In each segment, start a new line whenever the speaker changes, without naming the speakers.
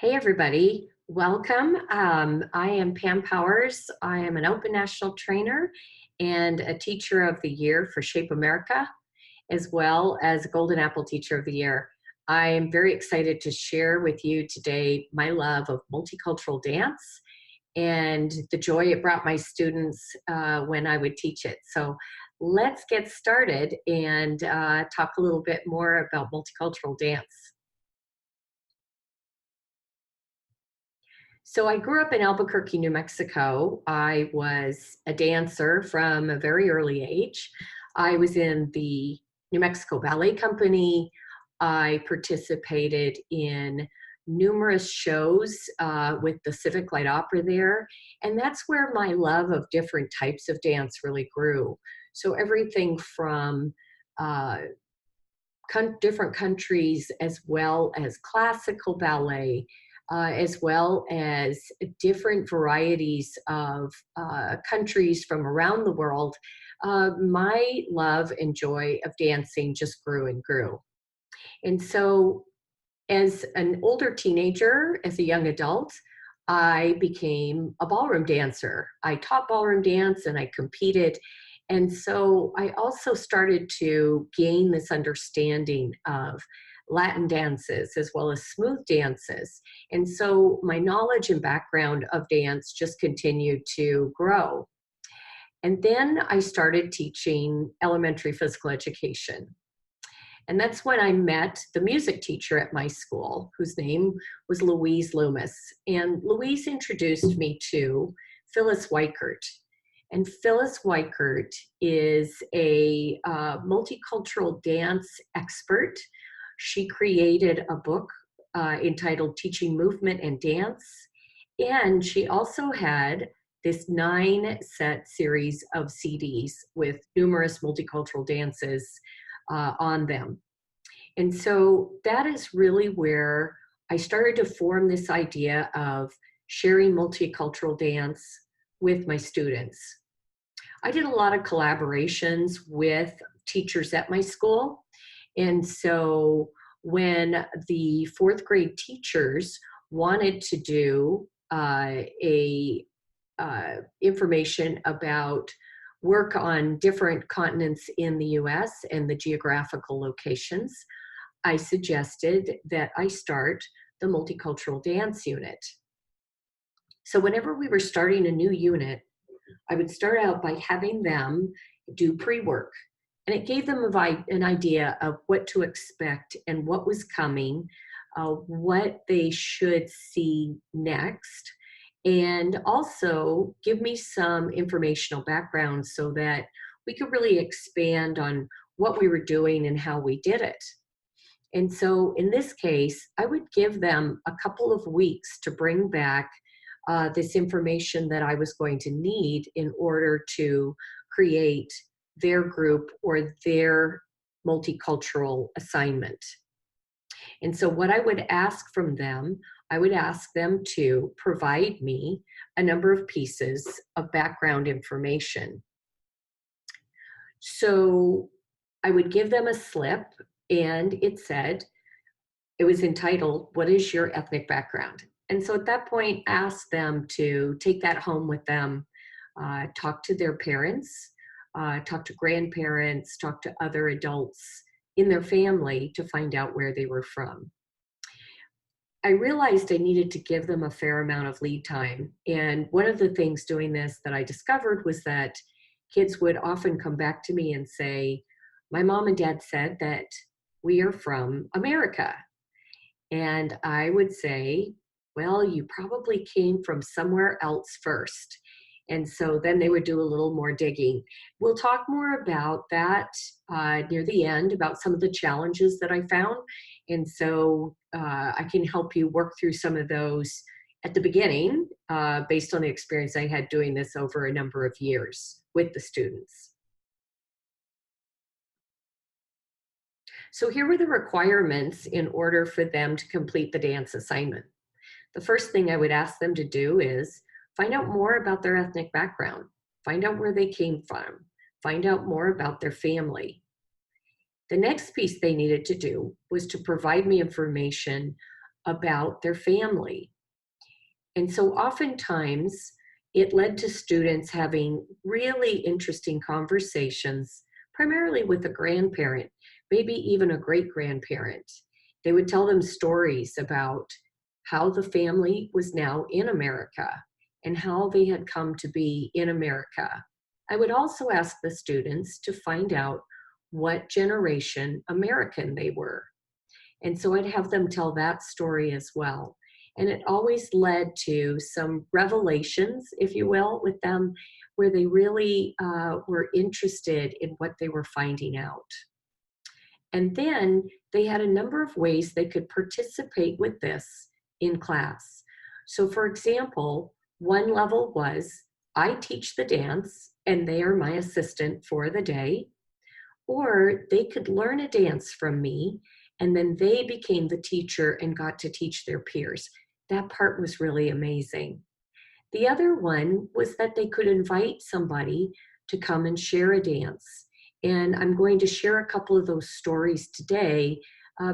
Hey everybody, welcome. I am Pam Powers. I am an Open National Trainer and a Teacher of the Year for Shape America, as well as a Golden Apple Teacher of the Year. I am very excited to share with you today my love of multicultural dance and the joy it brought my students when I would teach it. So let's get started and talk a little bit more about multicultural dance. So I grew up in Albuquerque, New Mexico. I was a dancer from a very early age. I was in the New Mexico Ballet Company. I participated in numerous shows with the Civic Light Opera there. And that's where my love of different types of dance really grew. So everything from different countries, as well as classical ballet, as well as different varieties of countries from around the world. My love and joy of dancing just grew and grew. And so as an older teenager, as a young adult, I became a ballroom dancer. I taught ballroom dance and I competed. And so I also started to gain this understanding of Latin dances as well as smooth dances. And so my knowledge and background of dance just continued to grow. And then I started teaching elementary physical education. And that's when I met the music teacher at my school, whose name was Louise Loomis. And Louise introduced me to Phyllis Weichert. And Phyllis Weichert is a multicultural dance expert. She created a book entitled Teaching Movement and Dance. And she also had this 9-set series of CDs with numerous multicultural dances on them. And so that is really where I started to form this idea of sharing multicultural dance with my students. I did a lot of collaborations with teachers at my school. And so when the 4th grade teachers wanted to do information about work on different continents in the US and the geographical locations, I suggested that I start the multicultural dance unit. So whenever we were starting a new unit, I would start out by having them do pre-work. And it gave them an idea of what to expect and what was coming, what they should see next, and also give me some informational background so that we could really expand on what we were doing and how we did it. And so in this case, I would give them a couple of weeks to bring back this information that I was going to need in order to create their group or their multicultural assignment. And so what I would ask from them, I would ask them to provide me a number of pieces of background information. So I would give them a slip, and it was entitled, "What is your ethnic background?" And so at that point, ask them to take that home with them, talk to their parents, talk to grandparents, talk to other adults in their family to find out where they were from. I realized I needed to give them a fair amount of lead time. And one of the things doing this that I discovered was that kids would often come back to me and say, "My mom and dad said that we are from America." And I would say, "Well, you probably came from somewhere else first." And so then they would do a little more digging. We'll talk more about that near the end, about some of the challenges that I found. And so I can help you work through some of those at the beginning based on the experience I had doing this over a number of years with the students. So here were the requirements in order for them to complete the dance assignment. The first thing I would ask them to do is find out more about their ethnic background, find out where they came from, find out more about their family. The next piece they needed to do was to provide me information about their family. And so oftentimes it led to students having really interesting conversations, primarily with a grandparent, maybe even a great grandparent. They would tell them stories about how the family was now in America and how they had come to be in America. I would also ask the students to find out what generation American they were. And so I'd have them tell that story as well. And it always led to some revelations, if you will, with them, where they really were interested in what they were finding out. And then they had a number of ways they could participate with this in class. So, for example, one level was I teach the dance and they are my assistant for the day, or they could learn a dance from me and then they became the teacher and got to teach their peers. That part was really amazing. The other one was that they could invite somebody to come and share a dance. And I'm going to share a couple of those stories today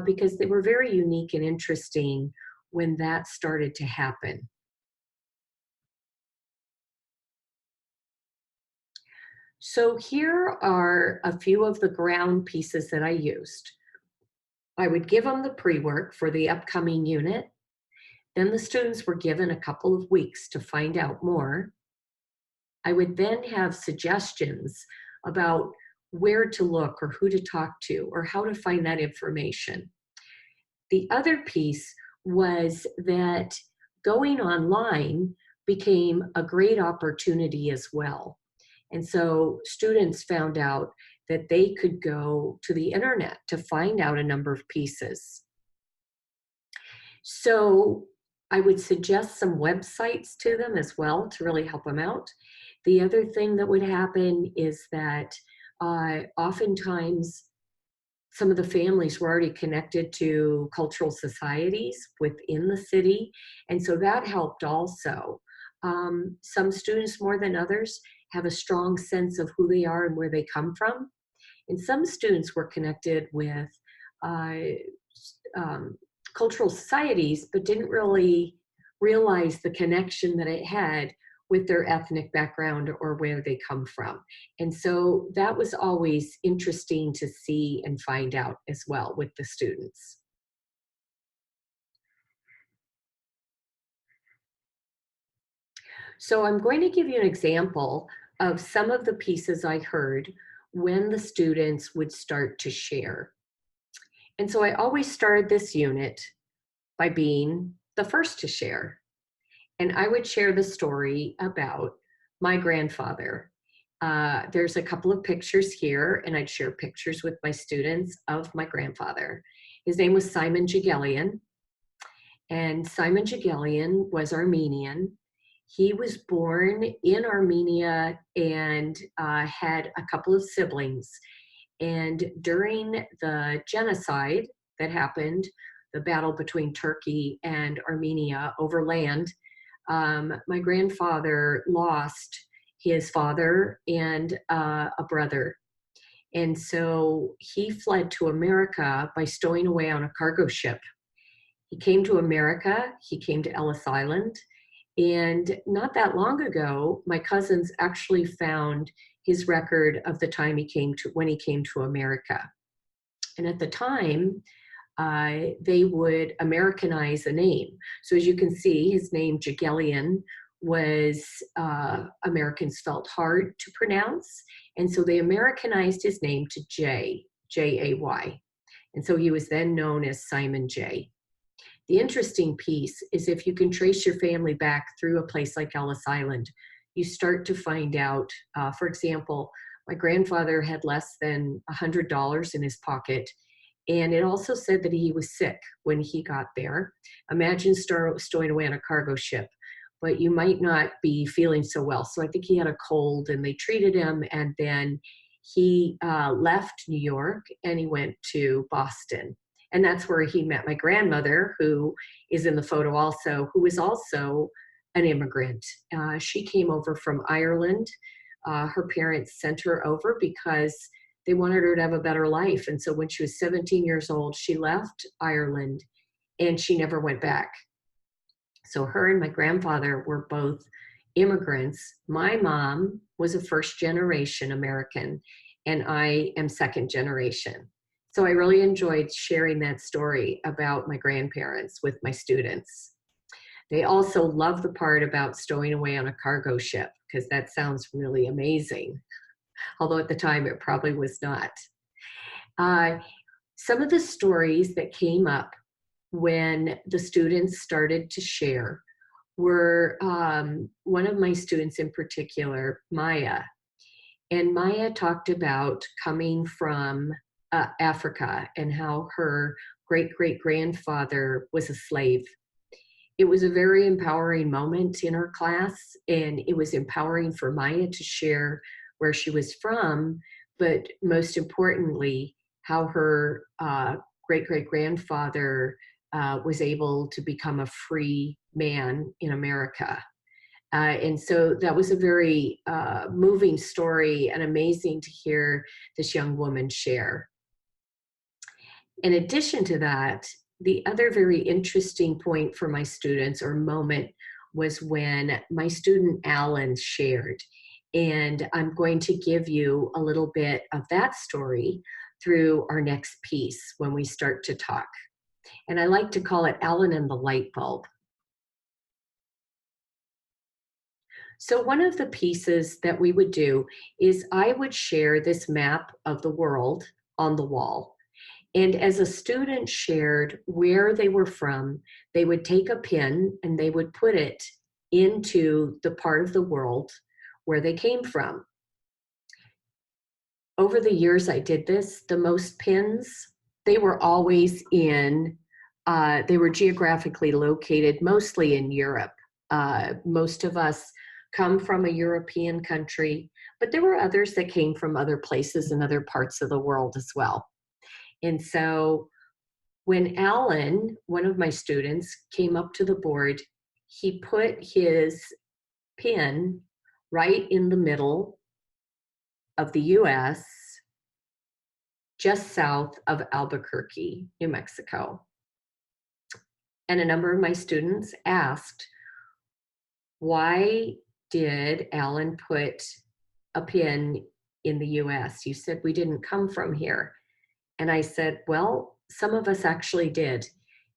because they were very unique and interesting when that started to happen. So here are a few of the ground pieces that I used. I would give them the pre-work for the upcoming unit. Then the students were given a couple of weeks to find out more. I would then have suggestions about where to look or who to talk to or how to find that information. The other piece was that going online became a great opportunity as well. And so students found out that they could go to the internet to find out a number of pieces. So I would suggest some websites to them as well to really help them out. The other thing that would happen is that oftentimes some of the families were already connected to cultural societies within the city, and so that helped also. Some students more than others have a strong sense of who they are and where they come from, and some students were connected with cultural societies, but didn't really realize the connection that it had with their ethnic background or where they come from. And so that was always interesting to see and find out as well with the students. So I'm going to give you an example of some of the pieces I heard when the students would start to share. And so I always started this unit by being the first to share. And I would share the story about my grandfather. There's a couple of pictures here, and I'd share pictures with my students of my grandfather. His name was Simon Jagelian, and Simon Jagelian was Armenian. He was born in Armenia and had a couple of siblings. And during the genocide that happened, the battle between Turkey and Armenia over land, my grandfather lost his father and a brother. And so he fled to America by stowing away on a cargo ship. He came to America, he came to Ellis Island, and not that long ago, my cousins actually found his record of the time when he came to America. And at the time, they would Americanize a name. So as you can see, his name Jagelian was Americans felt hard to pronounce, and so they Americanized his name to J-A-Y. And so he was then known as Simon J. The interesting piece is if you can trace your family back through a place like Ellis Island, you start to find out, for example, my grandfather had less than $100 in his pocket, and it also said that he was sick when he got there. Imagine stowing away on a cargo ship, but you might not be feeling so well. So I think he had a cold and they treated him, and then he left New York and he went to Boston. And that's where he met my grandmother, who is in the photo also, who was also an immigrant. She came over from Ireland. Her parents sent her over because they wanted her to have a better life. And so when she was 17 years old, she left Ireland and she never went back. So her and my grandfather were both immigrants. My mom was a first generation American, and I am second generation. So I really enjoyed sharing that story about my grandparents with my students. They also love the part about stowing away on a cargo ship, because that sounds really amazing, although at the time it probably was not. Uh, some of the stories that came up when the students started to share were one of my students in particular, Maya. And Maya talked about coming from Africa and how her great great grandfather was a slave. It was a very empowering moment in her class, and it was empowering for Maya to share where she was from, but most importantly, how her great great grandfather was able to become a free man in America. And so that was a very moving story and amazing to hear this young woman share. In addition to that, the other very interesting point for my students or moment was when my student Alan shared. And I'm going to give you a little bit of that story through our next piece when we start to talk. And I like to call it Alan and the light bulb. So one of the pieces that we would do is I would share this map of the world on the wall. And as a student shared where they were from, they would take a pin and they would put it into the part of the world where they came from. Over the years I did this, the most pins, they were always they were geographically located mostly in Europe. Most of us come from a European country, but there were others that came from other places and other parts of the world as well. And so when Alan, one of my students, came up to the board, he put his pin right in the middle of the US, just south of Albuquerque, New Mexico. And a number of my students asked, why did Alan put a pin in the US? You said we didn't come from here. And I said, well, some of us actually did.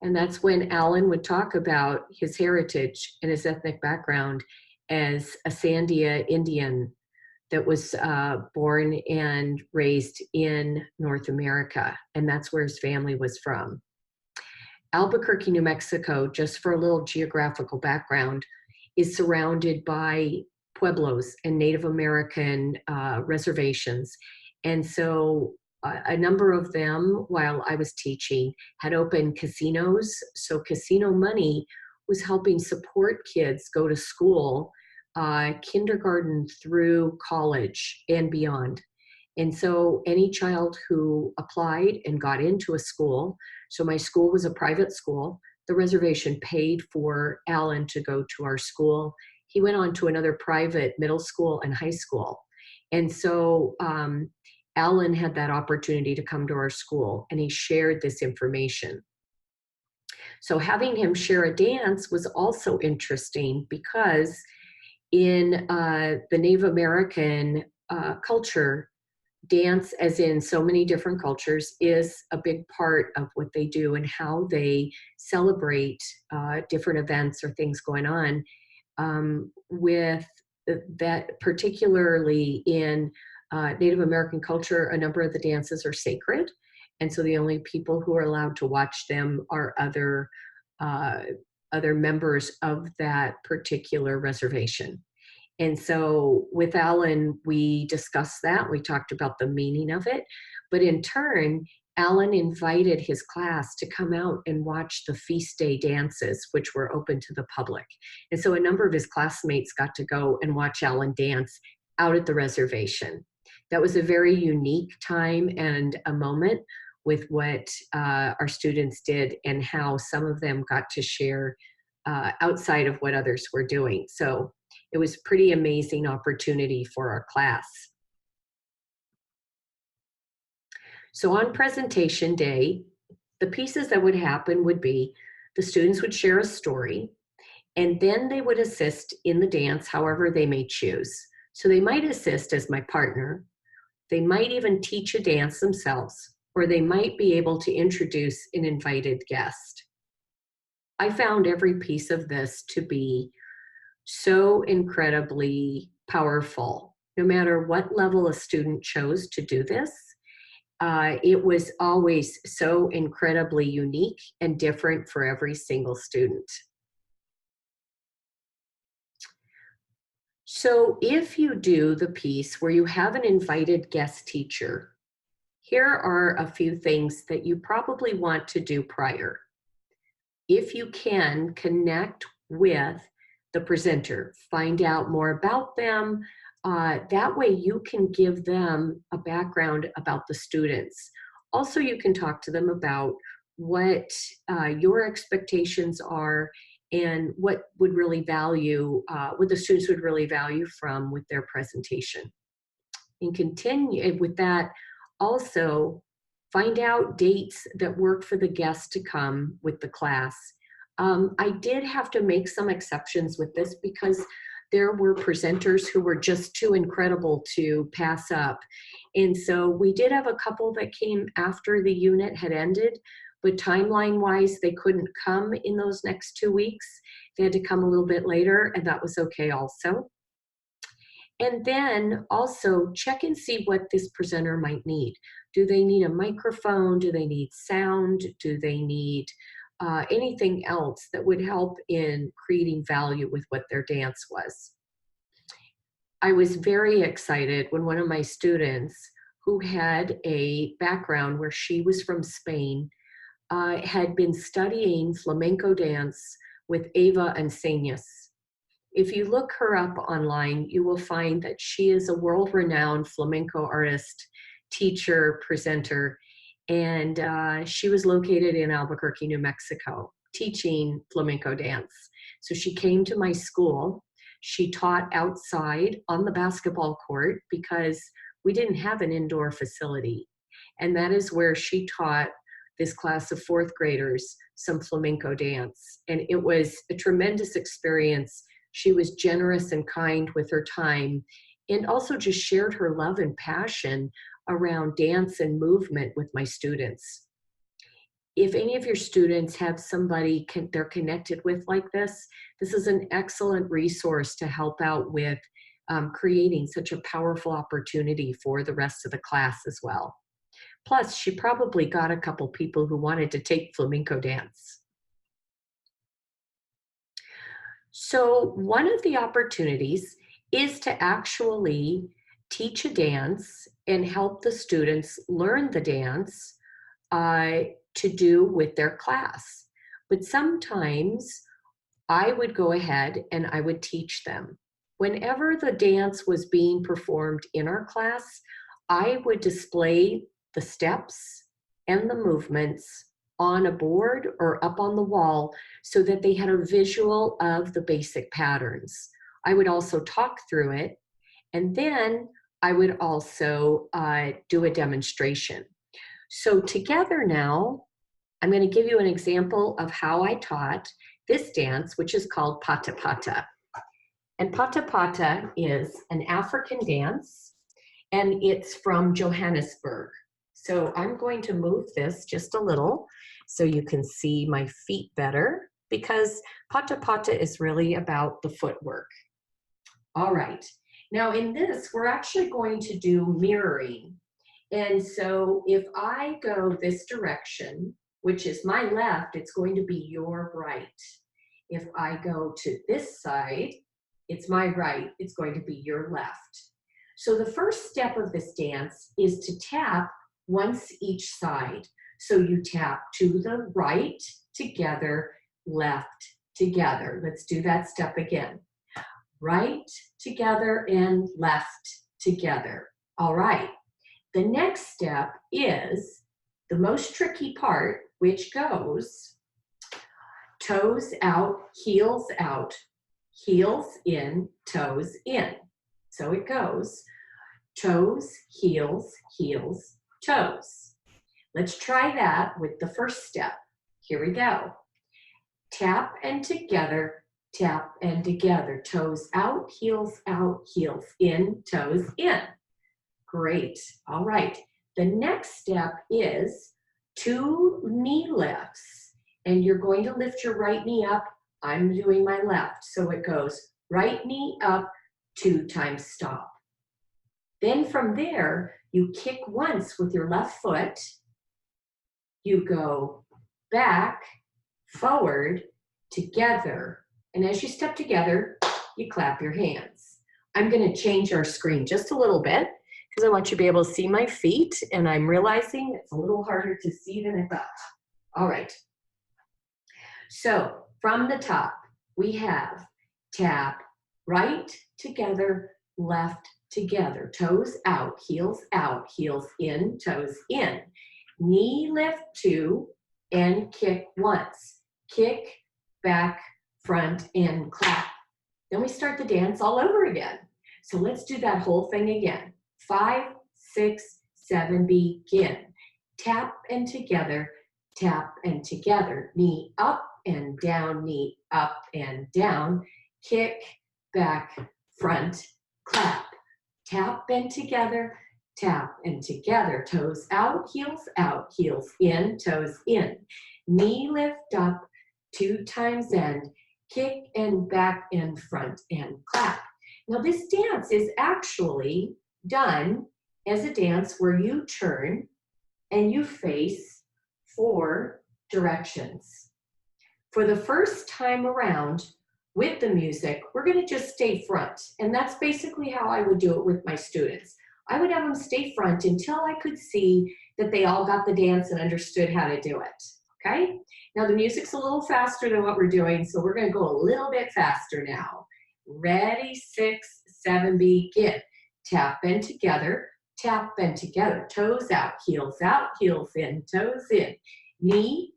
And that's when Alan would talk about his heritage and his ethnic background as a Sandia Indian that was born and raised in North America. And that's where his family was from. Albuquerque, New Mexico, just for a little geographical background, is surrounded by pueblos and Native American reservations. And so a number of them, while I was teaching, had opened casinos. So casino money was helping support kids go to school, kindergarten through college and beyond. And so any child who applied and got into a school, so my school was a private school, the reservation paid for Alan to go to our school. He went on to another private middle school and high school. And so Alan had that opportunity to come to our school, and he shared this information. So having him share a dance was also interesting because in the Native American culture, dance, as in so many different cultures, is a big part of what they do and how they celebrate different events or things going on. With that, particularly in Native American culture, a number of the dances are sacred. And so the only people who are allowed to watch them are other members of that particular reservation. And so with Alan, we discussed that. We talked about the meaning of it. But in turn, Alan invited his class to come out and watch the feast day dances, which were open to the public. And so a number of his classmates got to go and watch Alan dance out at the reservation. That was a very unique time and a moment with what our students did and how some of them got to share outside of what others were doing. So it was a pretty amazing opportunity for our class. So on presentation day, the pieces that would happen would be The students would share a story, and then they would assist in the dance however they may choose. So they might assist as my partner, they might even teach a dance themselves, or they might be able to introduce an invited guest. I found every piece of this to be so incredibly powerful. No matter what level a student chose to do this, it was always so incredibly unique and different for every single student. So if you do the piece where you have an invited guest teacher, here are a few things that you probably want to do prior. If you can, connect with the presenter, find out more about them. That way you can give them a background about the students. Also, you can talk to them about what your expectations are and what would really value, what the students would really value from with their presentation. And continue with that. Also, find out dates that work for the guests to come with the class. I did have to make some exceptions with this because there were presenters who were just too incredible to pass up. And so we did have a couple that came after the unit had ended, but timeline-wise, they couldn't come in those next 2 weeks. They had to come a little bit later, and that was okay also. And then also check and see what this presenter might need. Do they need a microphone? Do they need sound? Do they need anything else that would help in creating value with what their dance was? I was very excited when one of my students, who had a background where she was from Spain, had been studying flamenco dance with Eva Enseñas. If you look her up online, you will find that she is a world-renowned flamenco artist, teacher, presenter, and she was located in Albuquerque, New Mexico, teaching flamenco dance. So she came to my school. She taught outside on the basketball court because we didn't have an indoor facility. And that is where she taught this class of fourth graders some flamenco dance. And it was a tremendous experience. She was generous and kind with her time, and also just shared her love and passion around dance and movement with my students. If any of your students have somebody they're connected with like this is an excellent resource to help out with creating such a powerful opportunity for the rest of the class as well. Plus, she probably got a couple people who wanted to take flamenco dance. So one of the opportunities is to actually teach a dance and help the students learn the dance to do with their class. But sometimes I would go ahead and I would teach them. Whenever the dance was being performed in our class, I would display the steps and the movements on a board or up on the wall so that they had a visual of the basic patterns. I would also talk through it, and then I would also do a demonstration. So together now, I'm going to give you an example of how I taught this dance, which is called pata pata. And pata pata is an African dance, and it's from Johannesburg. So I'm going to move this just a little so you can see my feet better, because pata pata is really about the footwork. All right, now in this, we're actually going to do mirroring. And so if I go this direction, which is my left, it's going to be your right. If I go to this side, it's my right, it's going to be your left. So the first step of this dance is to tap once each side. So you tap to the right, together, left, together. Let's do that step again. Right, together, and left, together. All right. The next step is the most tricky part, which goes toes out, heels in, toes in. So it goes toes, heels, heels, toes. Let's try that with the first step. Here we go. tap and together, tap and together. Toes out, heels in, toes in. Great. All right. The next step is 2 knee lifts. And you're going to lift your right knee up. I'm doing my left. So it goes right knee up, 2 times stop. Then from there, you kick once with your left foot. You go back, forward, together. And as you step together, you clap your hands. I'm going to change our screen just a little bit because I want you to be able to see my feet, and I'm realizing it's a little harder to see than I thought. All right. So from the top, we have tap, right, together, left, together. Toes out, heels in, toes in. Knee lift 2 and kick once. Kick, back, front, and clap. Then we start the dance all over again. So let's do that whole thing again. 5, 6, 7, begin. Tap and together, tap and together. Knee up and down, knee up and down. Kick, back, front, clap. Tap and together, tap and together. Toes out, heels in, toes in. Knee lift up, 2 times end. Kick and back and front and clap. Now this dance is actually done as a dance where you turn and you face 4 directions. For the first time around with the music, we're going to just stay front. And that's basically how I would do it with my students. I would have them stay front until I could see that they all got the dance and understood how to do it. Okay? Now the music's a little faster than what we're doing, so we're going to go a little bit faster now. Ready, 6, 7, begin. Tap and together, tap and together. Toes out, heels in, toes in. Knee,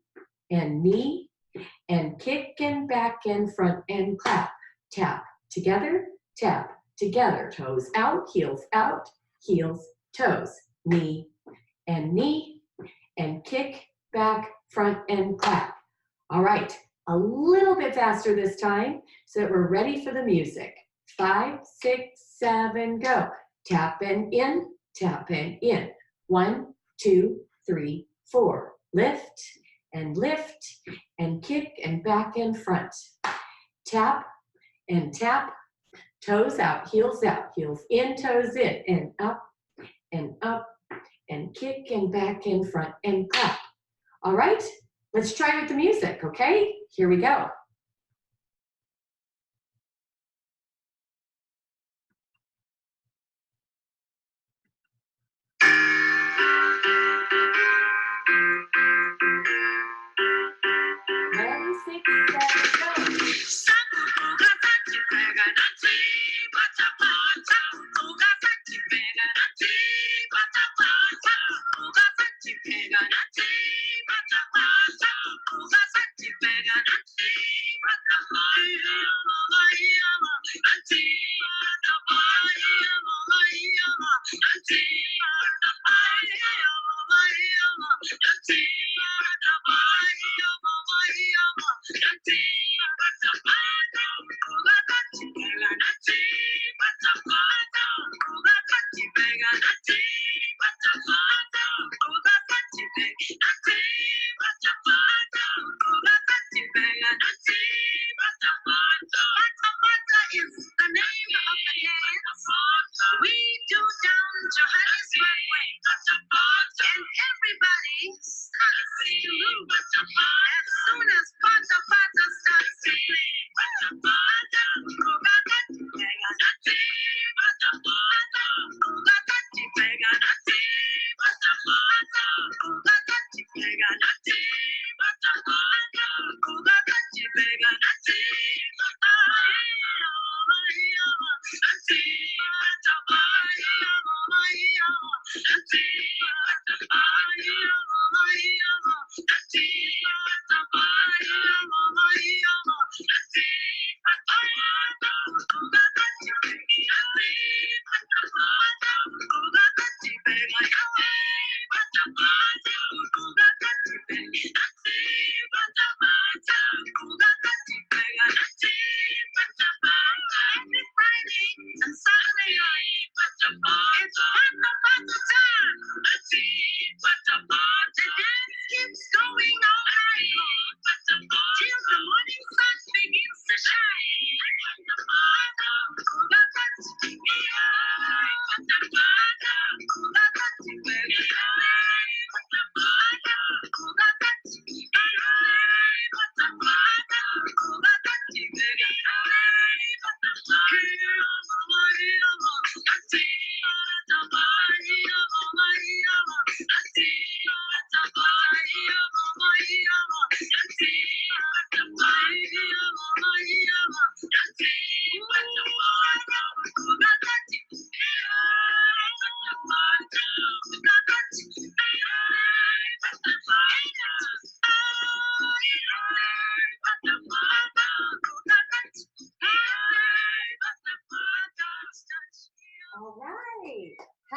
and kick and back and front and clap. Tap together, toes out, heels, toes. Knee, and kick, back, front, and clap. All right, a little bit faster this time so that we're ready for the music. 5, 6, 7, go. Tap and in, 1, 2, 3, 4. Lift, and kick and back and front. Tap, toes out, heels in, toes in, and up, and kick and back and front and clap. All right, let's try with the music, okay? Here we go. Ready, 6, 7, go.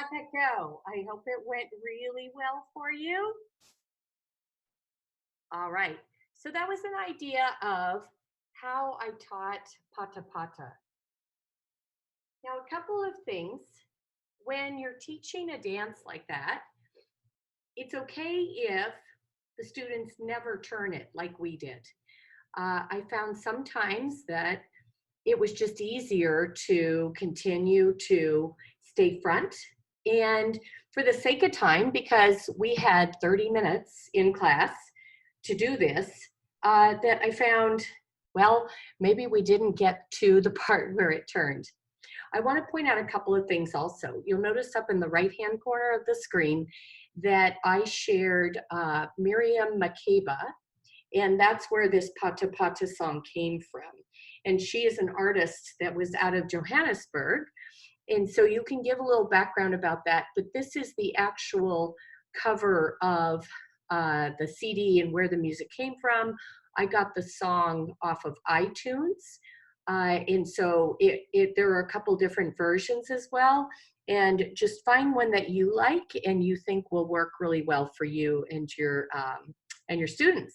how'd that go? I hope it went really well for you. All right, so that was an idea of how I taught pata pata. Now, a couple of things. When you're teaching a dance like that, it's okay if the students never turn it like we did. I found sometimes that it was just easier to continue to stay front. And for the sake of time, because we had 30 minutes in class to do this, that I found, well, maybe we didn't get to the part where it turned. I want to point out a couple of things also. You'll notice up in the right-hand corner of the screen that I shared Miriam Makeba, and that's where this Pata Pata song came from. And she is an artist that was out of Johannesburg. And so you can give a little background about that, but this is the actual cover of the CD and where the music came from. I got the song off of iTunes. And so there are a couple different versions as well. And just find one that you like and you think will work really well for you and your students.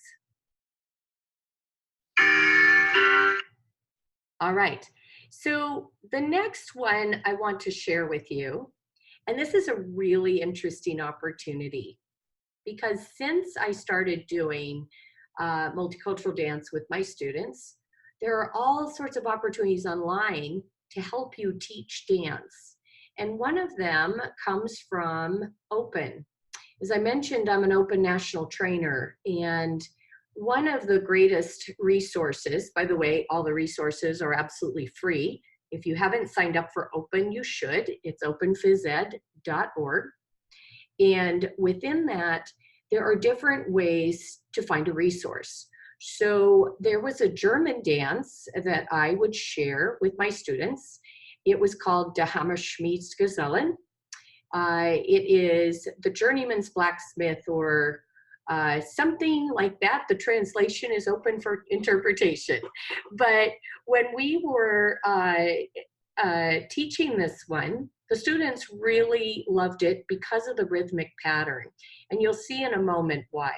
All right, so the next one I want to share with you, and this is a really interesting opportunity, because since I started doing multicultural dance with my students, there are all sorts of opportunities online to help you teach dance. And one of them comes from Open. As I mentioned, I'm an Open national trainer, and one of the greatest resources, by the way, all the resources are absolutely free. If you haven't signed up for Open, you should. It's openphysed.org. And within that, there are different ways to find a resource. So there was a German dance that I would share with my students. It was called Der Hammerschmiedsgesellen. It is the journeyman's blacksmith, or something like that. The translation is open for interpretation. But when we were teaching this one, the students really loved it because of the rhythmic pattern. And you'll see in a moment why.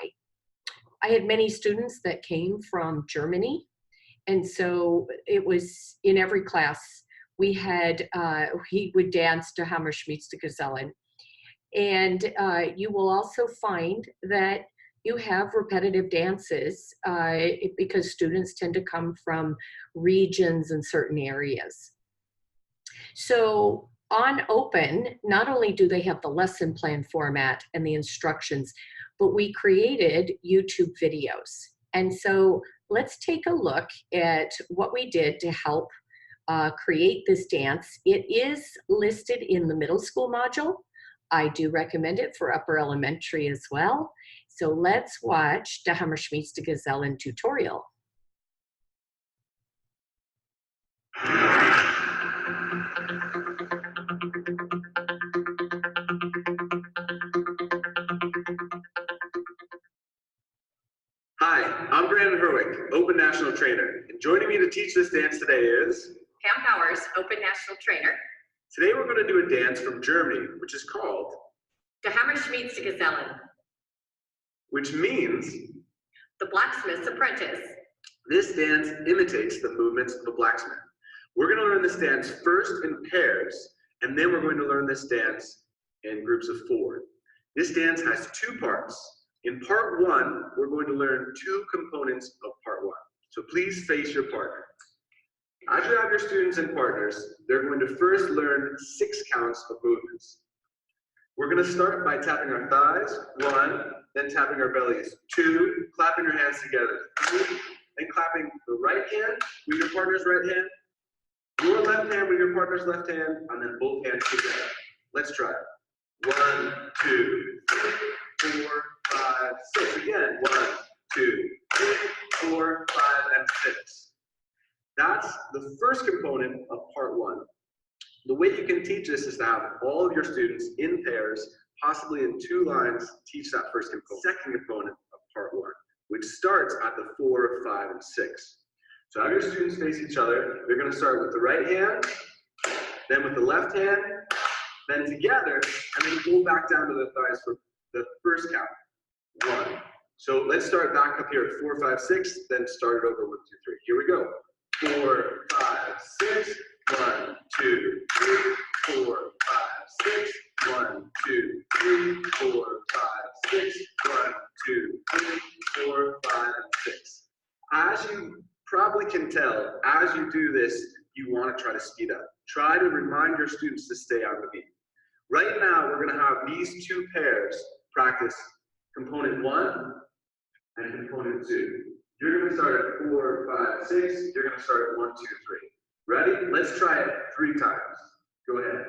I had many students that came from Germany. And so it was in every class, we would dance to Hammerschmiedsgesellen. And you will also find that you have repetitive dances because students tend to come from regions and certain areas. So on Open, not only do they have the lesson plan format and the instructions, but we created YouTube videos. And so let's take a look at what we did to help create this dance. It is listed in the middle school module. I do recommend it for upper elementary as well. So let's watch the Hammerschmiedsgesellen tutorial.
Hi, I'm Brandon Herwick, Open National Trainer, and joining me to teach this dance today is
Pam Powers, Open National Trainer.
Today we're going to do a dance from Germany, which is called
The Hammerschmiedsgesellen,
which means
the Blacksmiths Apprentice.
This dance imitates the movements of a blacksmith. We're going to learn this dance first in pairs, and then we're going to learn this dance in groups of 4. This dance has 2 parts. In part 1, we're going to learn 2 components of part 1. So please face your partner. As you have your students and partners, they're going to first learn 6 counts of movements. We're going to start by tapping our thighs, 1, then tapping our bellies, 2, clapping your hands together, 3, then clapping the right hand with your partner's right hand, your left hand with your partner's left hand, and then both hands together. Let's try it. 1, 2, 3, 4, 5, 6. Again, 1, 2, 3, 4, 5, and 6. That's the first component of part 1. The way you can teach this is to have all of your students in pairs, possibly in 2 lines, teach that first component. Second component of part 1, which starts at the 4, 5, and 6. So have your students face each other. They're going to start with the right hand, then with the left hand, then together, and then pull back down to the thighs for the first count. 1. So let's start back up here at 4, 5, 6, then start it over 1, 2, 3. Here we go. 4, 5, 6, 1, 2, 3, 4, 5, 6, 1, 2, 3, 4, 5, 6, 1, 2, 3, 4, 5, 6. As you probably can tell, as you do this, you want to try to speed up. Try to remind your students to stay on the beat. Right now, we're going to have these two pairs practice component 1 and component 2. You're going to start at 4, 5, 6. You're going to start at 1, 2, 3. Ready? Let's try it 3 times. Go ahead.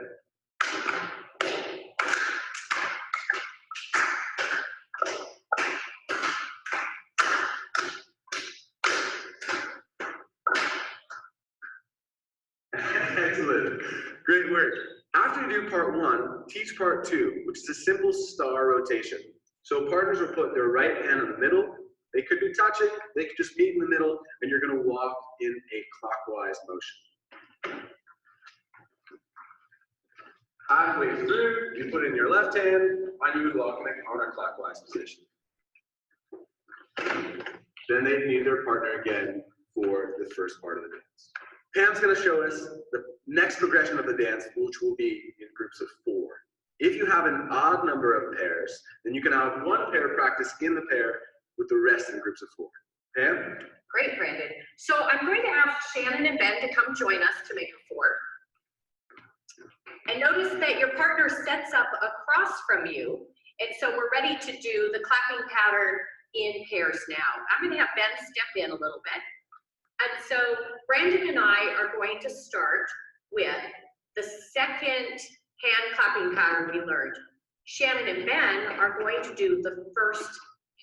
Excellent. Great work. After you do part 1, teach part 2, which is a simple star rotation. So partners will put their right hand in the middle. They could be touching, they could just meet in the middle, and you're going to walk in a clockwise motion. Halfway through, you put in your left hand, and you would walk in a counterclockwise position. Then they need their partner again for the first part of the dance. Pam's going to show us the next progression of the dance, which will be in groups of 4. If you have an odd number of pairs, then you can have one pair practice in the pair with the rest in groups of 4. Pam?
Great, Brandon. So I'm going to ask Shannon and Ben to come join us to make a 4. And notice that your partner sets up across from you. And so we're ready to do the clapping pattern in pairs now. I'm going to have Ben step in a little bit. And so Brandon and I are going to start with the second hand clapping pattern we learned. Shannon and Ben are going to do the first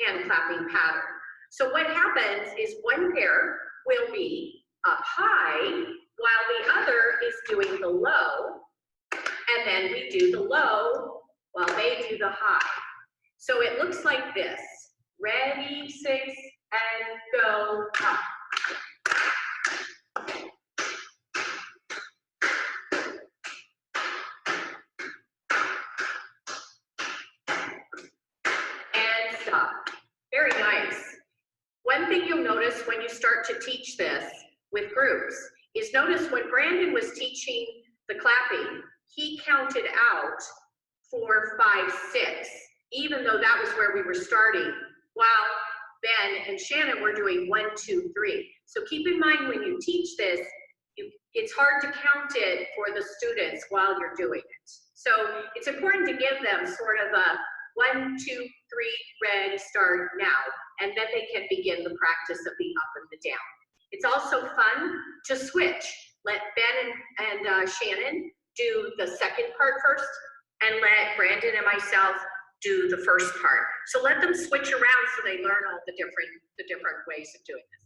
hand clapping pattern. So what happens is one pair will be up high while the other is doing the low, and then we do the low while they do the high. So it looks like this. Ready, 6, and go up. And stop. Very nice. One thing you'll notice when you start to teach this with groups is notice when Brandon was teaching the clapping, he counted out 4, 5, 6, even though that was where we were starting, while Ben and Shannon were doing 1, 2, 3. So keep in mind when you teach this, it's hard to count it for the students while you're doing it. So it's important to give them sort of a 1, 2, 3, ready, start now, and then they can begin the practice of the up and the down. It's also fun to switch. Let Ben and Shannon do the second part first, and let Brandon and myself do the first part. So let them switch around so they learn all the different ways of doing this.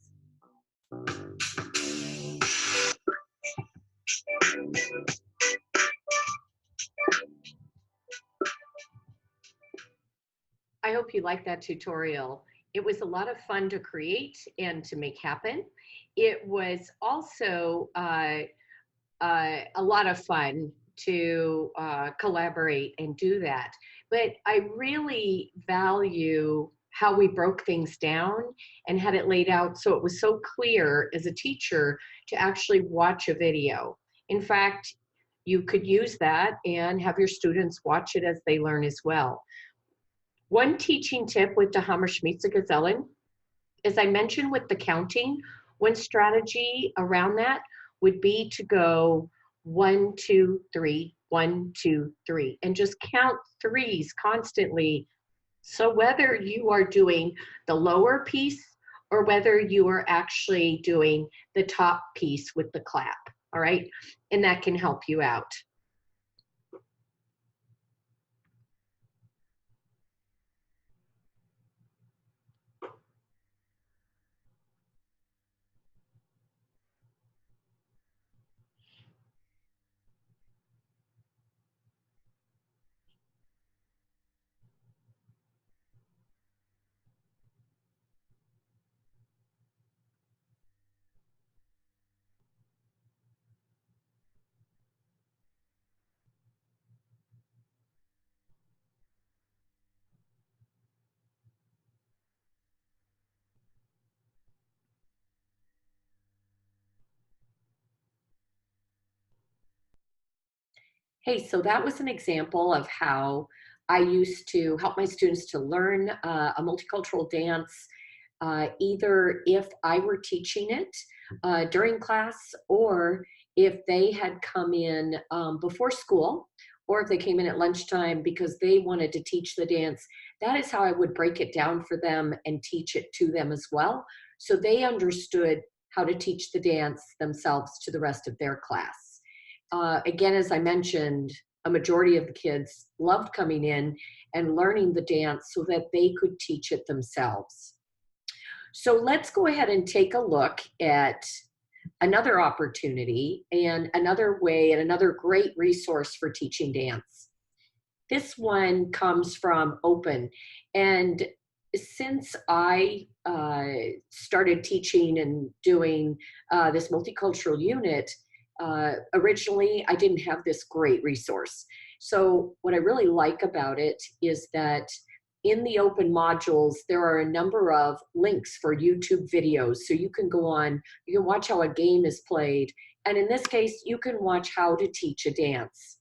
I hope you liked that tutorial. It was a lot of fun to create and to make happen. It was also a lot of fun to collaborate and do that. But I really value how we broke things down and had it laid out so it was so clear as a teacher to actually watch a video. In fact, you could use that and have your students watch it as they learn as well. One teaching tip with the Hammerschmiedegezellen, as I mentioned with the counting, one strategy around that would be to go 1, 2, 3, 1, 2, 3, and just count 3s constantly. So whether you are doing the lower piece or whether you are actually doing the top piece with the clap, all right? And that can help you out. Hey, so that was an example of how I used to help my students to learn a multicultural dance, either if I were teaching it during class, or if they had come in before school, or if they came in at lunchtime because they wanted to teach the dance. That is how I would break it down for them and teach it to them as well. So they understood how to teach the dance themselves to the rest of their class. Again, as I mentioned, a majority of the kids loved coming in and learning the dance so that they could teach it themselves. So let's go ahead and take a look at another opportunity and another way and another great resource for teaching dance. This one comes from Open. And since I started teaching and doing this multicultural unit, originally I didn't have this great resource. So what I really like about it is that in the Open modules, there are a number of links for YouTube videos. So you can go on, you can watch how a game is played. And in this case, you can watch how to teach a dance.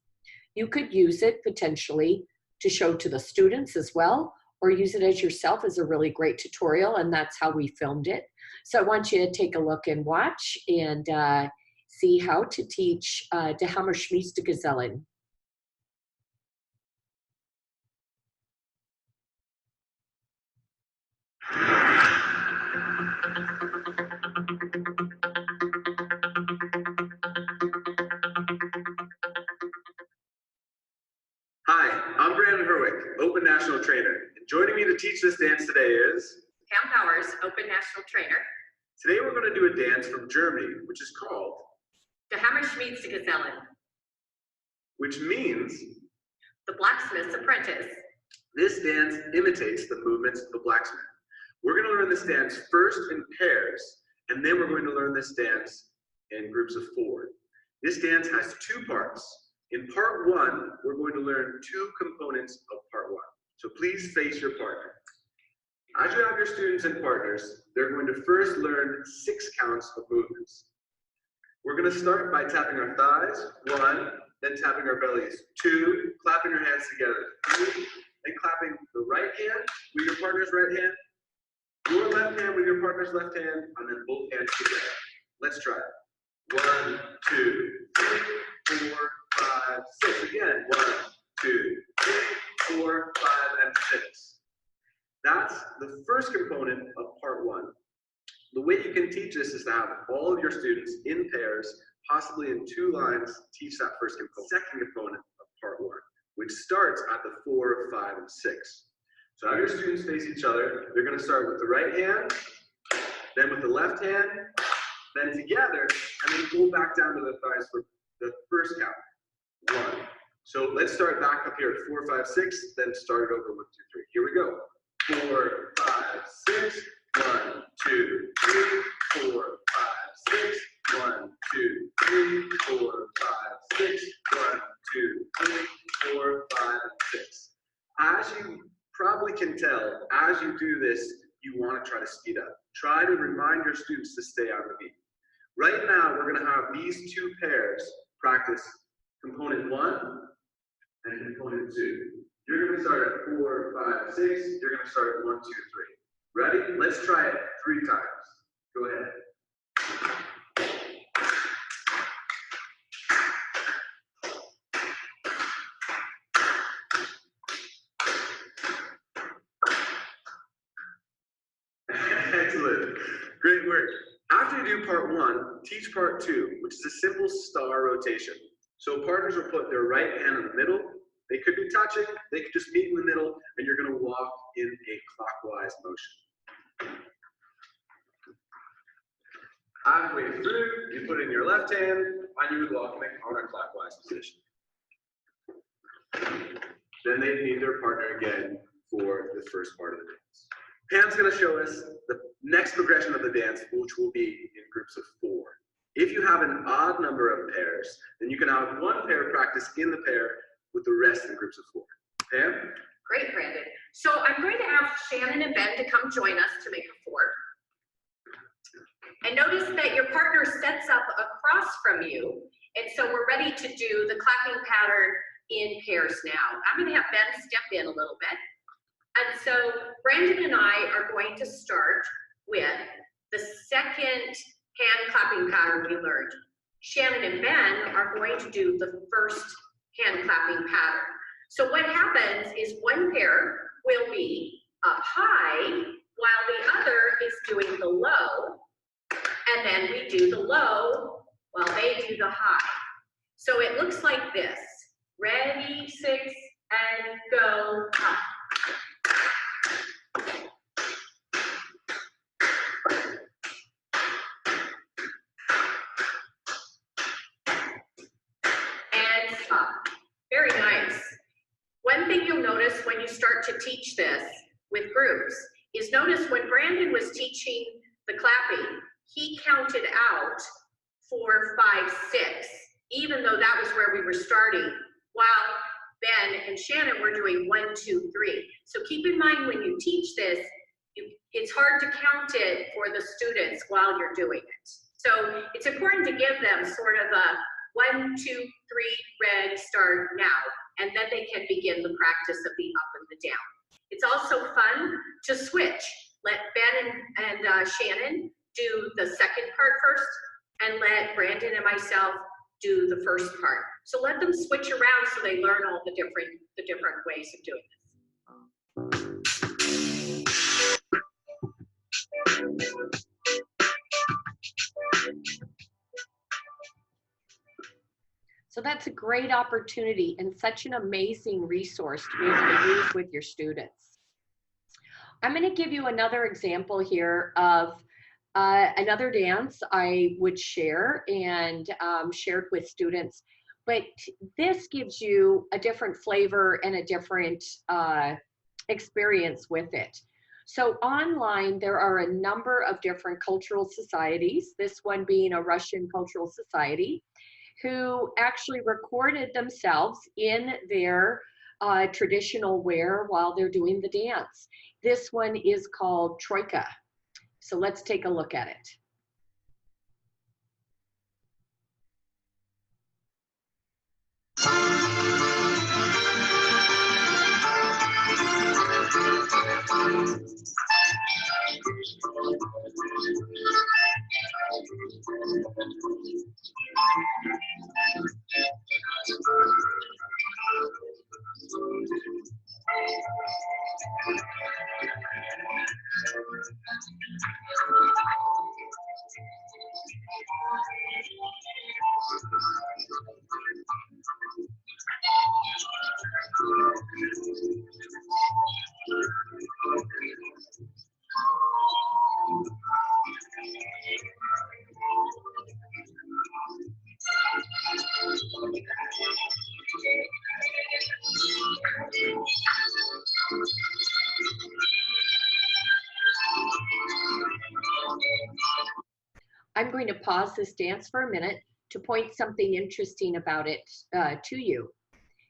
You could use it potentially to show to the students as well, or use it as yourself as a really great tutorial. And that's how we filmed it. So I want you to take a look and watch and see how to teach De Hammerschmiedste Gesellen.
Hi, I'm Brandon Herwick, Open National Trainer. And joining me to teach this dance today is
Pam Powers, Open National Trainer.
Today we're going to do a dance from Germany, which is called
De Hammerschmiedste Gesellen.
Which means
The Blacksmiths Apprentice.
This dance imitates the movements of a blacksmith. We're going to learn this dance first in pairs, and then we're going to learn this dance in groups of 4. This dance has 2 parts. In part 1, we're going to learn 2 components of part 1. So please face your partner. As you have your students and partners, they're going to first learn 6 counts of movements. We're going to start by tapping our thighs, 1, then tapping our bellies, 2, clapping our hands together, 3, and clapping the right hand with your partner's right hand, your left hand with your partner's left hand, and then both hands together. Let's try it. 1, 2, 3, 4, 5, 6. Again, 1, 2, 3, 4, 5, and 6. That's the first component of part 1. The way you can teach this is to have all of your students in pairs, possibly in 2 lines, teach that first component. Second component of part 1, which starts at the 4, 5, and 6. So have your students face each other. They're going to start with the right hand, then with the left hand, then together, and then go back down to the thighs for the first count. 1. So let's start back up here at 4, 5, 6, then start it over 1, 2, 3. Here we go. 4, 5, 6. 1, 2, 3, 4, 5, 6. 1, 2, 3, 4, 5, 6. 1, 2, 3, 4, 5, and 6. As you probably can tell, as you do this, you want to try to speed up. Try to remind your students to stay on the beat. Right now, we're going to have these 2 pairs practice component 1 and component 2. You're going to start at 4, 5, 6. You're going to start at 1, 2, 3. Ready? Let's try it 3 times. Go ahead. Excellent. Great work. After you do part 1, teach part 2, which is a simple star rotation. So partners will put their right hand in the middle. They could be touching, they could just meet in the middle, and you're going to walk in a clockwise motion. Halfway through, you put in your left hand, and you would walk in a counterclockwise position. Then they meet their partner again for the first part of the dance. Pam's going to show us the next progression of the dance, which will be in groups of 4. If you have an odd number of pairs, then you can have 1 pair practice in the pair with the rest in groups of 4. Pam?
Great, Brandon. So I'm going to ask Shannon and Ben to come join us to make a 4. And notice that your partner sets up across from you, And so we're ready to do the clapping pattern in pairs now. I'm going to have Ben step in a little bit. And so Brandon and I are going to start with the second hand clapping pattern we learned. Shannon and Ben are going to do the first hand clapping pattern. So what happens is one pair will be up high while the other is doing the low, and then we do the low while they do the high. So it looks like this. Ready, 6, and go up. And stop. Very nice. One thing you'll notice when you start to teach this with groups is notice when Brandon was teaching the clapping, he counted out 4, 5, 6, even though that was where we were starting, while Ben and Shannon were doing 1, 2, 3. So keep in mind when you teach this, it's hard to count it for the students while you're doing it. So it's important to give them sort of a 1, 2, 3, red, start now, and then they can begin the practice of the up and the down. It's also fun to switch. Let Ben and Shannon do the second part first, and let Brandon and myself do the first part. So let them switch around so they learn all the different ways of doing this.
So that's a great opportunity and such an amazing resource to be able to use with your students. I'm going to give you another example here of another dance I would share and shared with students, but this gives you a different flavor and a different experience with it. So online, there are a number of different cultural societies, this one being a Russian cultural society, who actually recorded themselves in their traditional wear while they're doing the dance. This one is called Troika. So let's take a look at it. I'm going to pause this dance for a minute to point something interesting about it to you.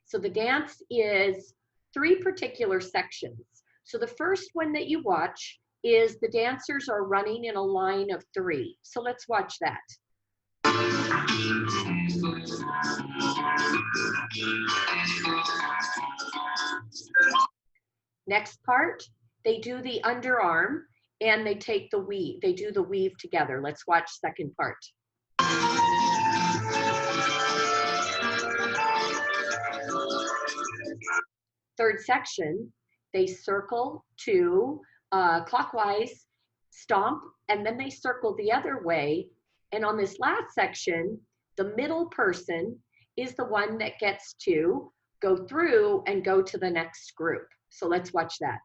So the dance is 3 particular sections. So the first one that you watch is the dancers are running in a line of 3. So let's watch that. Next part, they do the underarm and they take the weave. They do the weave together. Let's watch second part. Third section, they circle to clockwise, stomp, and then they circle the other way. And on this last section, the middle person is the one that gets to go through and go to the next group. So let's watch that.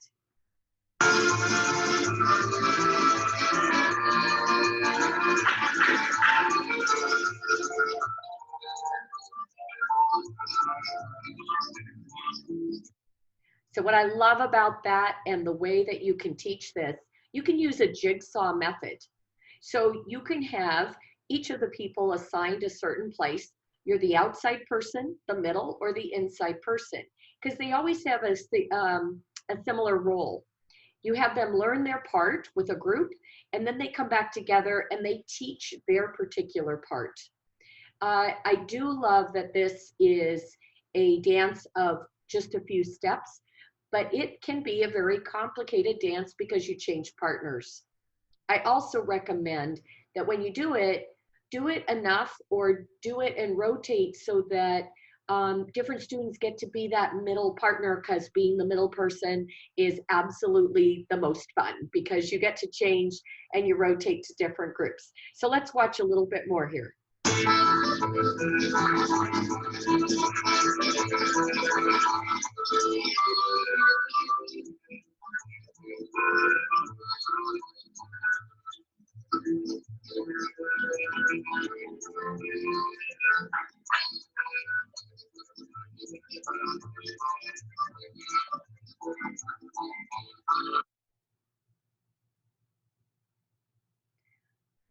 So what I love about that and the way that you can teach this, you can use a jigsaw method. So you can have each of the people assigned a certain place. You're the outside person, the middle, or the inside person, because they always have a similar role. You have them learn their part with a group, and then they come back together and they teach their particular part. I do love that this is a dance of just a few steps, but it can be a very complicated dance because you change partners. I also recommend that when you do it enough or do it and rotate so that different students get to be that middle partner, because being the middle person is absolutely the most fun because you get to change and you rotate to different groups. So let's watch a little bit more here.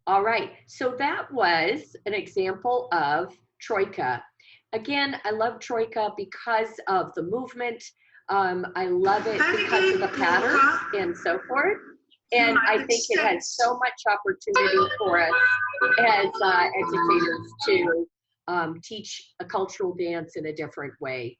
All right, so that was an example of Troika. Again, I love Troika because of the movement. I love it because of the pattern and so forth. And I think it has so much opportunity for us as educators to teach a cultural dance in a different way.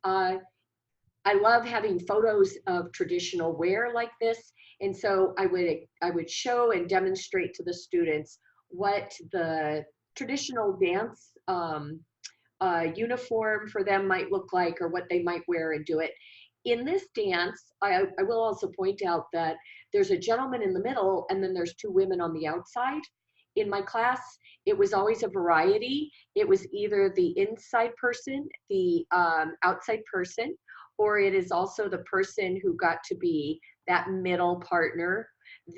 I love having photos of traditional wear like this. And so I would show and demonstrate to the students what the traditional dance uniform for them might look like or what they might wear and do it. In this dance, I will also point out that there's a gentleman in the middle and then there's two women on the outside. In my class, it was always a variety. It was either the inside person, the outside person, or it is also the person who got to be that middle partner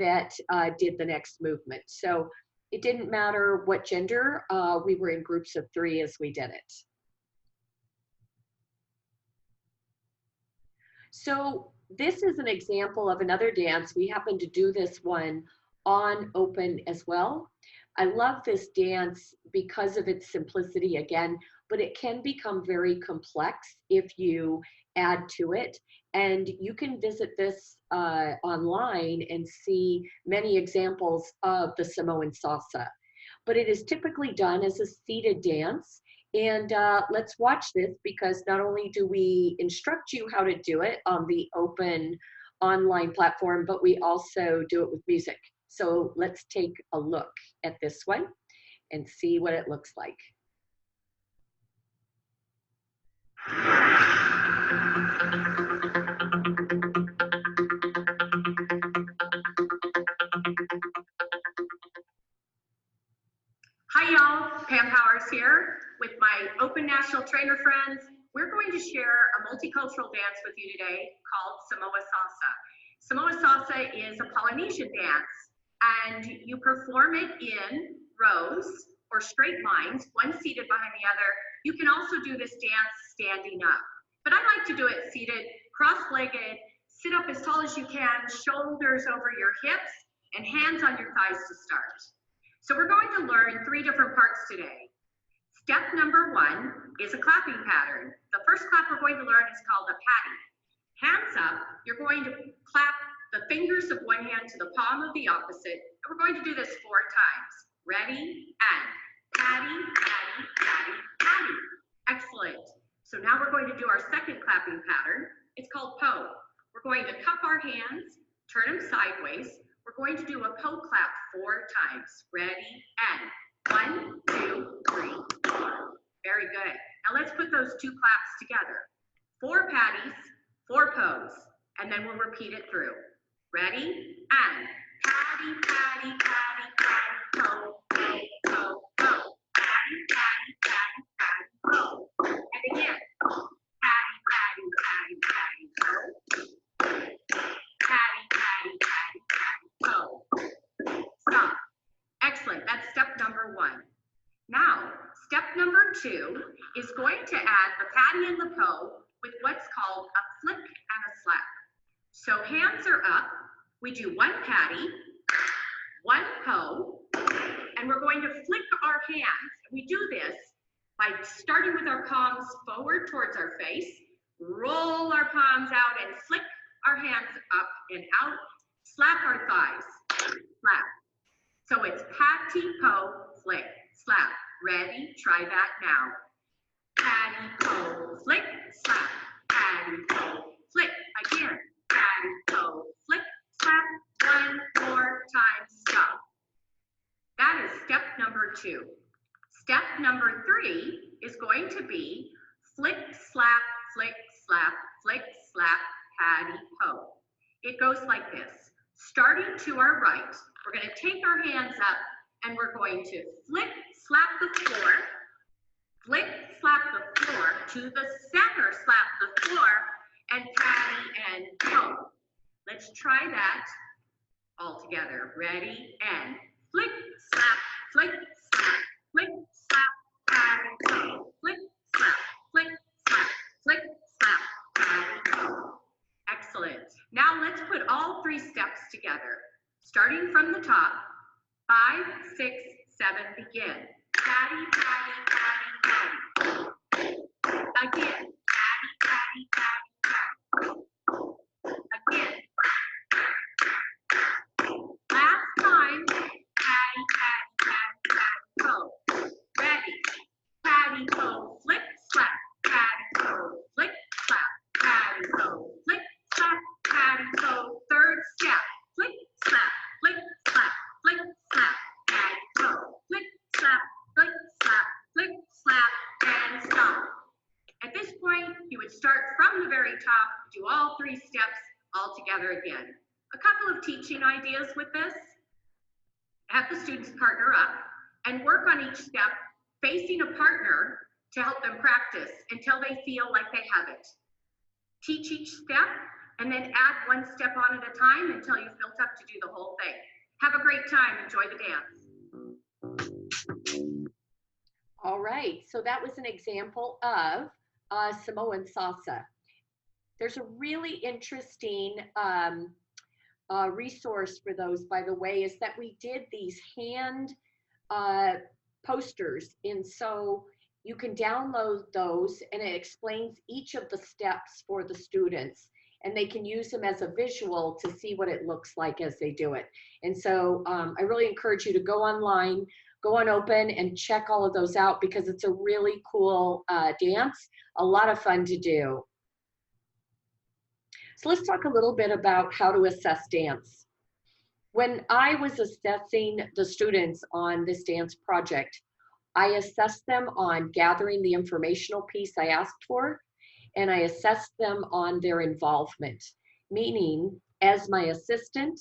that did the next movement. So it didn't matter what gender, we were in groups of 3 as we did it. So this is an example of another dance. We happen to do this one on open as well. I love this dance because of its simplicity again, but it can become very complex if you add to it. And you can visit this online and see many examples of the Samoan salsa. But it is typically done as a seated dance. And let's watch this because not only do we instruct you how to do it on the open online platform, but we also do it with music. So let's take a look at this one and see what it looks like.
Hi y'all, Pam Powers here with my Open National Trainer friends. We're going to share a multicultural dance with you today called Samoa Salsa. Samoa Salsa is a Polynesian dance and you perform it in rows or straight lines, one seated behind the other. You can also do this dance standing up, but I like to do it seated, cross-legged, sit up as tall as you can, shoulders over your hips and hands on your thighs to start. So we're going to learn 3 different parts today. Step number 1 is a clapping pattern. The first clap we're going to learn is called a patty. Hands up, you're going to clap the fingers of one hand to the palm of the opposite, and we're going to do this 4 times. Ready? And patty, patty, patty, patty. Excellent. So now we're going to do our second clapping pattern. It's called po. We're going to cup our hands, turn them sideways. We're going to do a po clap 4 times. Ready? And 1, 2, 3, 4. Very good. Now let's put those 2 claps together. 4 patties, 4 pos, and then we'll repeat it through. Ready? And patty, patty, patty, patty, po, po, po, po. Patty, patty, patty, patty, po. And again. Patty, patty, patty, patty, po. Patty, patty, patty, patty, po. Stop. Excellent. That's step number 1. Now, step number 2 is going to add the patty and the po with what's called a flick and a slap. So hands are up. We do 1 patty, 1 po, and we're going to flick our hands. We do this by starting with our palms forward towards our face, roll our palms out and flick our hands up and out, slap our thighs, slap. So it's patty, po, flick, slap. Ready? Try that now. Patty, toe, flick, slap. Patty, toe, flick. Again. Patty, toe, flick, slap. One more time, stop. That is step number 2. Step number 3 is going to be flick, slap, flick, slap, flick, slap, patty, toe. It goes like this. Starting to our right, we're going to take our hands up and we're going to flick, slap the floor, flick, slap the floor, to the center, slap the floor, and patty and toe. Let's try that all together. Ready? And flick, slap, flick, slap, flick, slap, patty, toe. Flick, slap, flick, slap, flick, slap, patty, toe. Excellent. Now let's put all 3 steps together. Starting from the top, 5, 6, 7, begin. Patty, patty, patty, patty. Again, patty, patty, patty, patty. Again. Last time, patty, patty, patty, patty, toe. Ready? Patty, toe, flick, slap. Patty, toe, flick, slap. Patty, toe, flick, slap. Patty, toe. Third step. Flick, slap, flick, slap, flick, slap. Patty, toe, flick, slap, flick, slap, flick, slap, and stop. At this point, you would start from the very top, do all 3 steps all together again. A couple of teaching ideas with this. Have the students partner up and work on each step facing a partner to help them practice until they feel like they have it. Teach each step and then add 1 step on at a time until you've built up to do the whole thing. Have a great time. Enjoy the dance.
All right, so that was an example of Samoan salsa. There's a really interesting resource for those, by the way, is that we did these hand posters, and so you can download those and it explains each of the steps for the students, and they can use them as a visual to see what it looks like as they do it. And so I really encourage you to go online, go on Open and check all of those out because it's a really cool dance, a lot of fun to do. So let's talk a little bit about how to assess dance. When I was assessing the students on this dance project, I assessed them on gathering the informational piece I asked for, and I assessed them on their involvement, meaning as my assistant,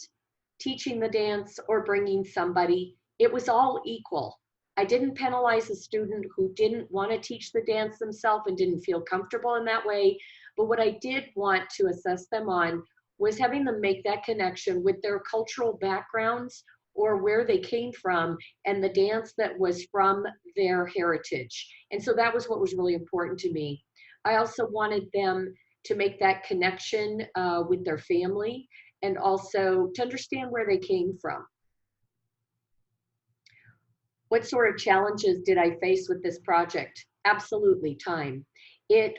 teaching the dance or bringing somebody, it was all equal. I didn't penalize a student who didn't want to teach the dance themselves and didn't feel comfortable in that way. But what I did want to assess them on was having them make that connection with their cultural backgrounds or where they came from and the dance that was from their heritage. And so that was what was really important to me. I also wanted them to make that connection with their family and also to understand where they came from. What sort of challenges did I face with this project? Absolutely, time.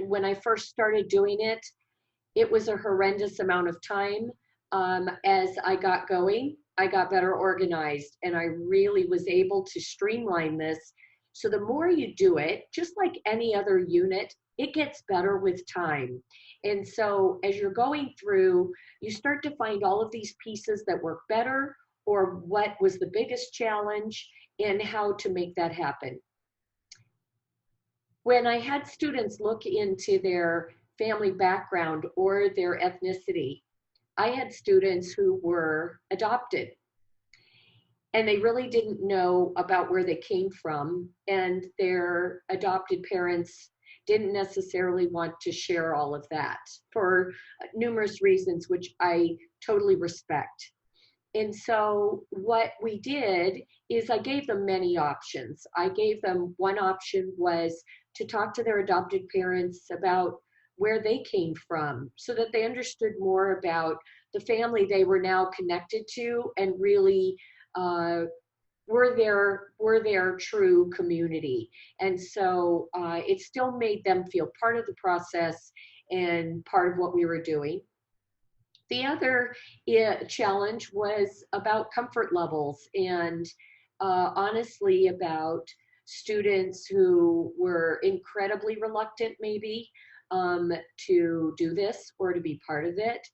When I first started doing it, it was a horrendous amount of time. As I got going, I got better organized and I really was able to streamline this. So the more you do it, just like any other unit, it gets better with time. And so as you're going through, you start to find all of these pieces that work better or what was the biggest challenge and how to make that happen. When I had students look into their family background or their ethnicity, I had students who were adopted and they really didn't know about where they came from, and their adopted parents didn't necessarily want to share all of that for numerous reasons, which I totally respect. And so what we did is I gave them many options. I gave them one option was to talk to their adopted parents about where they came from so that they understood more about the family they were now connected to and really were their true community. And so it still made them feel part of the process and part of what we were doing. The other challenge was about comfort levels and honestly about students who were incredibly reluctant maybe to do this or to be part of it.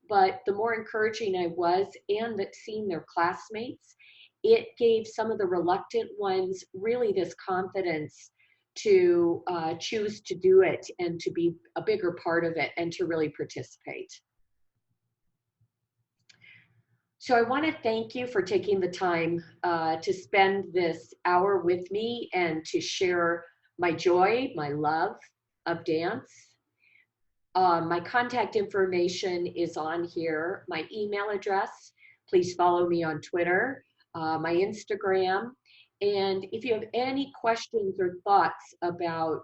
But the more encouraging I was, and that seeing their classmates, it gave some of the reluctant ones really this confidence to choose to do it and to be a bigger part of it and to really participate. So I want to thank you for taking the time to spend this hour with me and to share my joy, my love of dance. My contact information is on here. My email address, please follow me on Twitter, my Instagram. And if you have any questions or thoughts about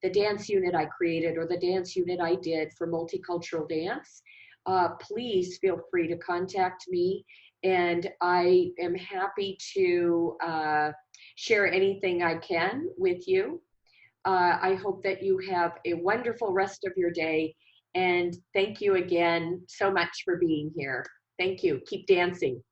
the dance unit I created or the dance unit I did for multicultural dance, please feel free to contact me. And I am happy to share anything I can with you. I hope that you have a wonderful rest of your day. And thank you again so much for being here. Thank you. Keep dancing.